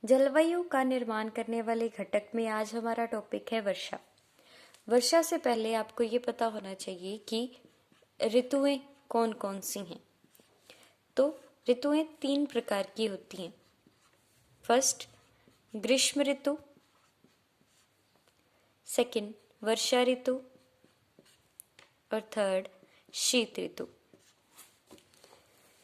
जलवायु का निर्माण करने वाले घटक में आज हमारा टॉपिक है वर्षा। वर्षा से पहले आपको ये पता होना चाहिए कि ऋतुएं कौन कौन सी हैं। तो ऋतुएं 3 प्रकार की होती हैं। फर्स्ट ग्रीष्म ऋतु, सेकंड वर्षा ऋतु और थर्ड शीत ऋतु।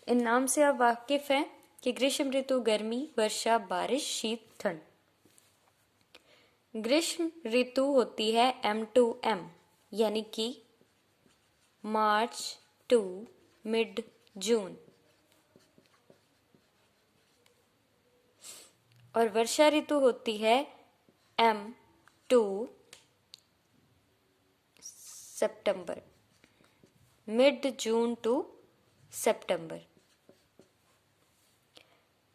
इन नाम से आप वाकिफ हैं कि ग्रीष्म ऋतु गर्मी, वर्षा बारिश, शीत ठंड। ग्रीष्म ऋतु होती है M to M यानी कि मार्च टू मिड जून, और वर्षा ऋतु होती है M to September, mid June to September.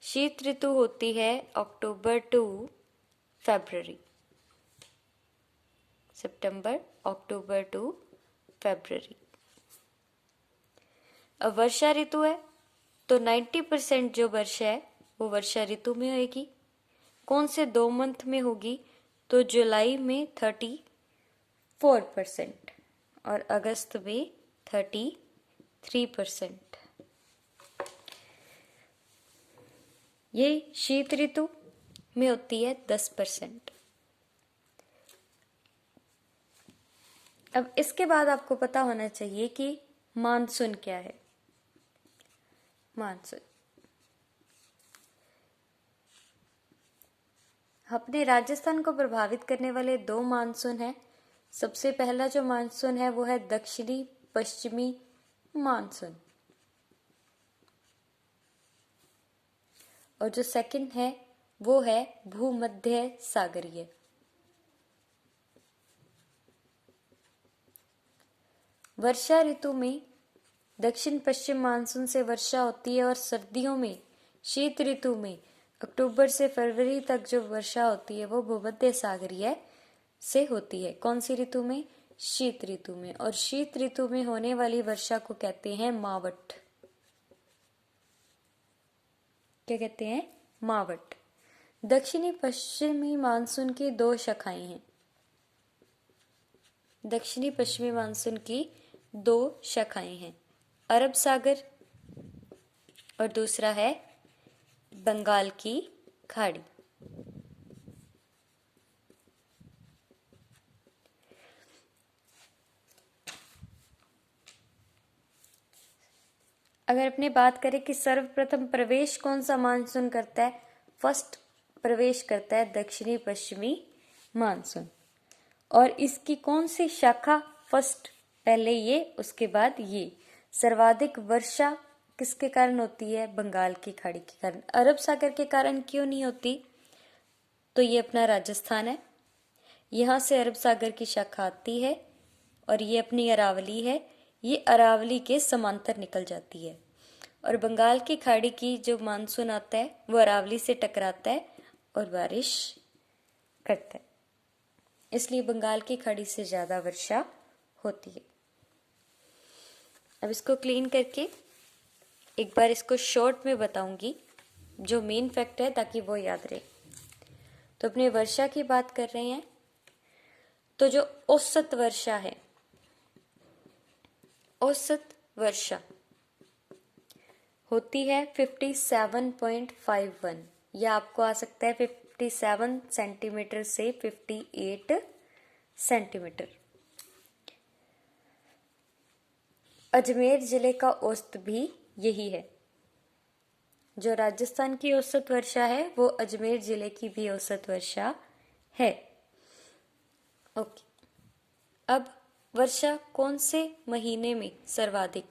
शीत ऋतु होती है अक्टूबर to February, September October to फरवरी। अब वर्षा ऋतु है तो 90% जो वर्षा है वो वर्षा ऋतु में होगी। कौन से 2 मंथ में होगी? तो जुलाई में 34% और अगस्त में 33%। ये शीत ऋतु में होती है 10%। अब इसके बाद आपको पता होना चाहिए कि मानसून क्या है। मानसून अपने राजस्थान को प्रभावित करने वाले 2 मानसून हैं। सबसे पहला जो मानसून है वो है दक्षिणी पश्चिमी मानसून, और जो सेकंड है वो है भूमध्य सागरीय। वर्षा ऋतु में दक्षिण पश्चिम मानसून से वर्षा होती है, और सर्दियों में शीत ऋतु में अक्टूबर से फरवरी तक जो वर्षा होती है वो भूमध्य सागरीय से होती है। कौन सी ऋतु में? शीत ऋतु में। और शीत ऋतु में होने वाली वर्षा को कहते हैं मावट। क्या कहते हैं? मावट। दक्षिणी पश्चिमी मानसून की 2 शाखाएं हैं। दक्षिणी पश्चिमी मानसून की 2 शाखाएं हैं, अरब सागर और दूसरा है बंगाल की खाड़ी। अगर अपने बात करें कि सर्वप्रथम प्रवेश कौन सा मानसून करता है, फर्स्ट प्रवेश करता है दक्षिणी पश्चिमी मानसून। और इसकी कौन सी शाखा फर्स्ट? पहले ये, उसके बाद ये। सर्वाधिक वर्षा किसके कारण होती है? बंगाल की खाड़ी के कारण। अरब सागर के कारण क्यों नहीं होती? तो ये अपना राजस्थान है, यहाँ से अरब सागर की शाखा आती है, और ये अपनी अरावली है, ये अरावली के समांतर निकल जाती है। और बंगाल की खाड़ी की जो मानसून आता है वो अरावली से टकराता है और बारिश करता है, इसलिए बंगाल की खाड़ी से ज्यादा वर्षा होती है। अब इसको क्लीन करके एक बार इसको शॉर्ट में बताऊंगी, जो मेन फैक्ट है, ताकि वो याद रहे। तो अपने वर्षा की बात कर रहे हैं, तो जो औसत वर्षा है, औसत वर्षा होती है 57.51, या आपको आ सकता है 57 सेंटीमीटर से 58 सेंटीमीटर। अजमेर जिले का औसत भी यही है। जो राजस्थान की औसत वर्षा है वो अजमेर जिले की भी औसत वर्षा है। ओके, अब वर्षा कौन से महीने में सर्वाधिक?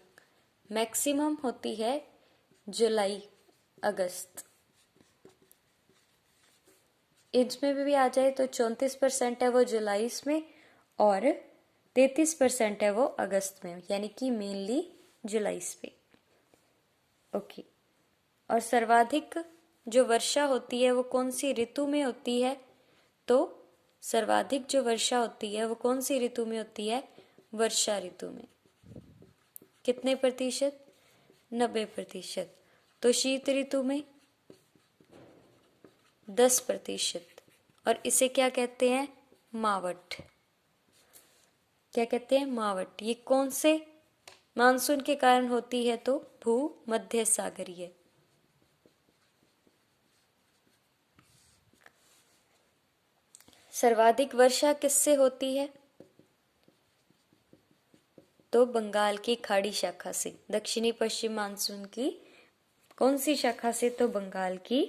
मैक्सिमम होती है जुलाई अगस्त। इसमें भी आ जाए तो 34% है वो जुलाई में, और 33% है वो अगस्त में, यानी कि मेनली जुलाई पे। ओके, और सर्वाधिक जो वर्षा होती है वो कौन सी ऋतु में होती है? तो सर्वाधिक जो वर्षा होती है वो कौन सी ऋतु में होती है? वर्षा ऋतु में। कितने प्रतिशत? 90%। तो शीत ऋतु में 10%। और इसे क्या कहते हैं? मावट। क्या कहते हैं? मावट। ये कौन से मानसून के कारण होती है? तो भूमध्य सागरीय। सर्वाधिक वर्षा किससे होती है? तो बंगाल की खाड़ी शाखा से। दक्षिणी पश्चिम मानसून की कौन सी शाखा से? तो बंगाल की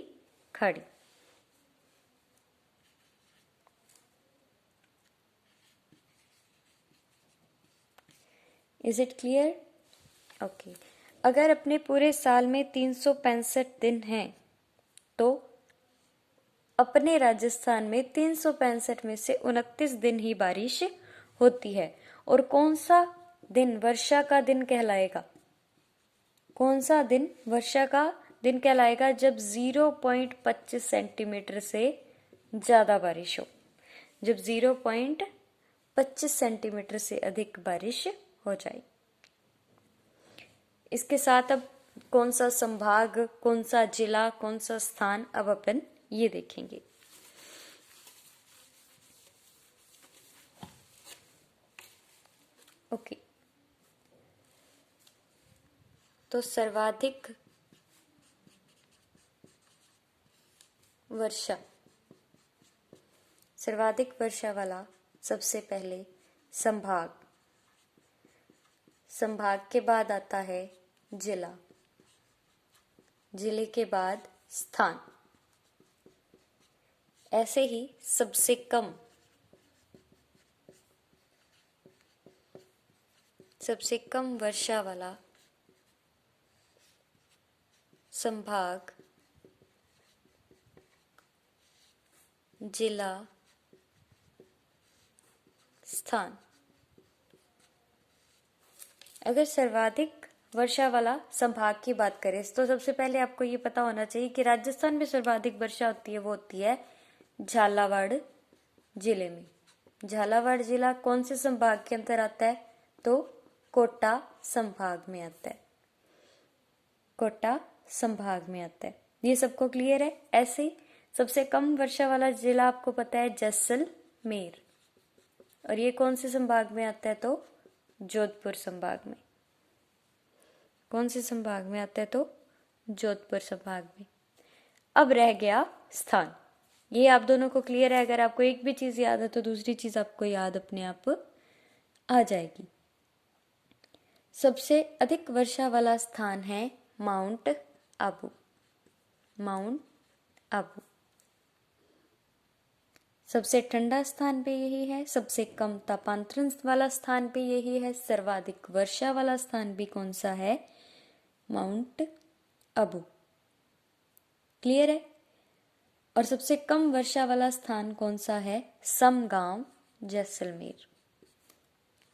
खाड़ी। Is it clear? ओके। अगर अपने पूरे साल में 365 दिन हैं तो अपने राजस्थान में 365 में से 29 दिन ही बारिश होती है। और कौन सा दिन वर्षा का दिन कहलाएगा? कौन सा दिन वर्षा का दिन कहलाएगा? जब 0.25 सेंटीमीटर से ज्यादा बारिश हो। जब 0.25 सेंटीमीटर से अधिक बारिश हो जाए। इसके साथ अब कौन सा संभाग, कौन सा जिला, कौन सा स्थान, अब अपन ये देखेंगे। ओके। तो सर्वाधिक वर्षा वाला सबसे पहले संभाग, संभाग के बाद आता है जिला, जिले के बाद स्थान। ऐसे ही सबसे कम वर्षा वाला संभाग, जिला, स्थान। अगर सर्वाधिक वर्षा वाला संभाग की बात करें तो सबसे पहले आपको ये पता होना चाहिए कि राजस्थान में सर्वाधिक वर्षा होती है, वो होती है झालावाड़ जिले में। झालावाड़ जिला कौन से संभाग के अंदर आता है? तो कोटा संभाग में आता है। कोटा संभाग में आता है। ये सबको क्लियर है? ऐसे ही सबसे कम वर्षा वाला जिला आपको पता है जैसलमेर। और ये कौन से संभाग में आता है? तो जोधपुर संभाग में। कौन से संभाग में आता है? तो जोधपुर संभाग में। अब रह गया स्थान। ये आप दोनों को क्लियर है? अगर आपको एक भी चीज याद है तो दूसरी चीज आपको याद अपने आप आ जाएगी। सबसे अधिक वर्षा वाला स्थान है माउंट आबू। माउंट आबू। सबसे ठंडा स्थान पे यही है। सबसे कम तापांतरण वाला स्थान पे यही है। सर्वाधिक वर्षा वाला स्थान भी कौन सा है? माउंट आबू। क्लियर है? और सबसे कम वर्षा वाला स्थान कौन सा है? समगांव जैसलमेर।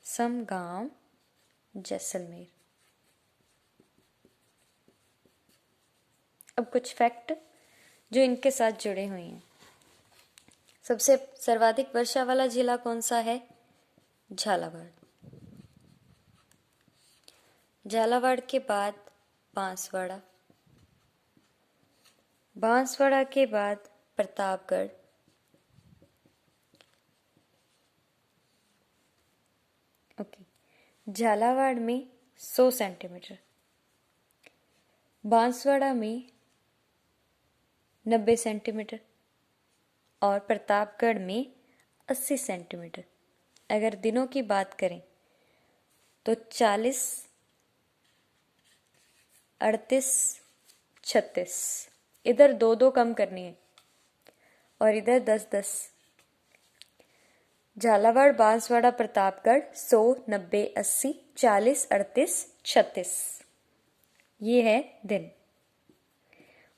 समगांव जैसलमेर। अब कुछ फैक्ट जो इनके साथ जुड़े हुए हैं। सबसे सर्वाधिक वर्षा वाला जिला कौन सा है? झालावाड़। झालावाड़ के बाद बांसवाड़ा। बांसवाड़ा के बाद प्रतापगढ़। ओके। झालावाड़ में 100 सेंटीमीटर, बांसवाड़ा में 90 सेंटीमीटर और प्रतापगढ़ में 80 सेंटीमीटर। अगर दिनों की बात करें तो 40, 38, 36। इधर 2-2 कम करनी है और इधर 10-10। झालावाड़, बांसवाड़ा, प्रतापगढ़ 100, 90, 80, 40, 38, 36। ये है दिन।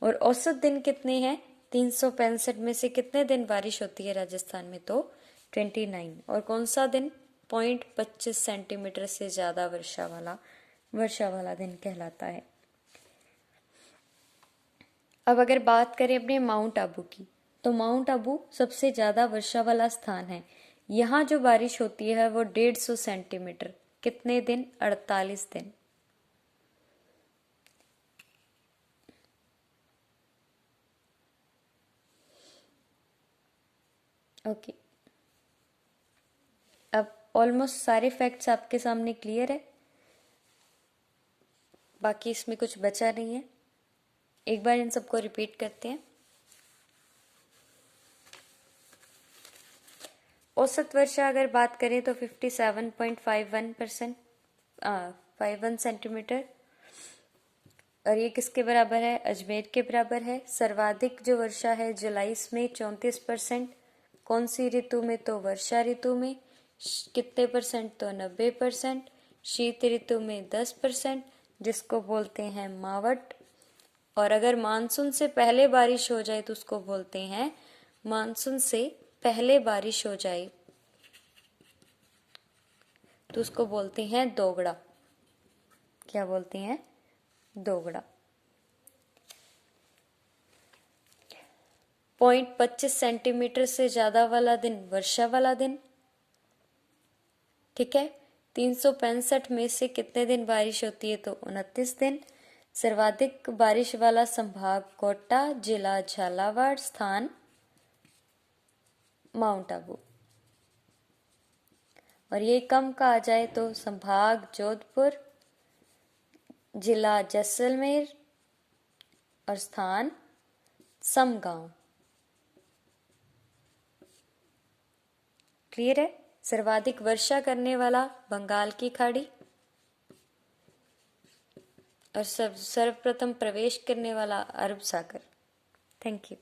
और औसत दिन कितने हैं? 365 में से कितने दिन बारिश होती है राजस्थान में? तो 29। और कौन सा दिन 0.25 सेंटीमीटर से ज्यादा वर्षा वाला दिन कहलाता है। अब अगर बात करें अपने माउंट आबू की, तो माउंट आबू सबसे ज्यादा वर्षा वाला स्थान है। यहाँ जो बारिश होती है वो 150 सेंटीमीटर। कितने दिन? 48 दिन। ओके, अब ऑलमोस्ट सारे फैक्ट्स आपके सामने क्लियर है, बाकी इसमें कुछ बचा नहीं है। एक बार इन सबको रिपीट करते हैं। औसत वर्षा अगर बात करें तो 57.51%, 51 सेंटीमीटर। और ये किसके बराबर है? अजमेर के बराबर है। सर्वाधिक जो वर्षा है जुलाई में 34%। कौन सी ऋतु में? तो वर्षा ऋतु में। कितने परसेंट? तो 90%। शीत ऋतु में 10%, जिसको बोलते हैं मावट। और अगर मानसून से पहले बारिश हो जाए तो उसको बोलते हैं, मानसून से पहले बारिश हो जाए तो उसको बोलते हैं दोगड़ा। क्या बोलते हैं? दोगड़ा। 0.25 सेंटीमीटर से ज्यादा वाला दिन वर्षा वाला दिन। ठीक है। 365 में से कितने दिन बारिश होती है? तो 29 दिन। सर्वाधिक बारिश वाला संभाग कोटा, जिला झालावाड़, स्थान माउंट आबू। और ये कम का आ जाए तो संभाग जोधपुर, जिला जैसलमेर और स्थान समगांव। क्लियर है? सर्वाधिक वर्षा करने वाला बंगाल की खाड़ी, और सर्वप्रथम प्रवेश करने वाला अरब सागर। Thank you.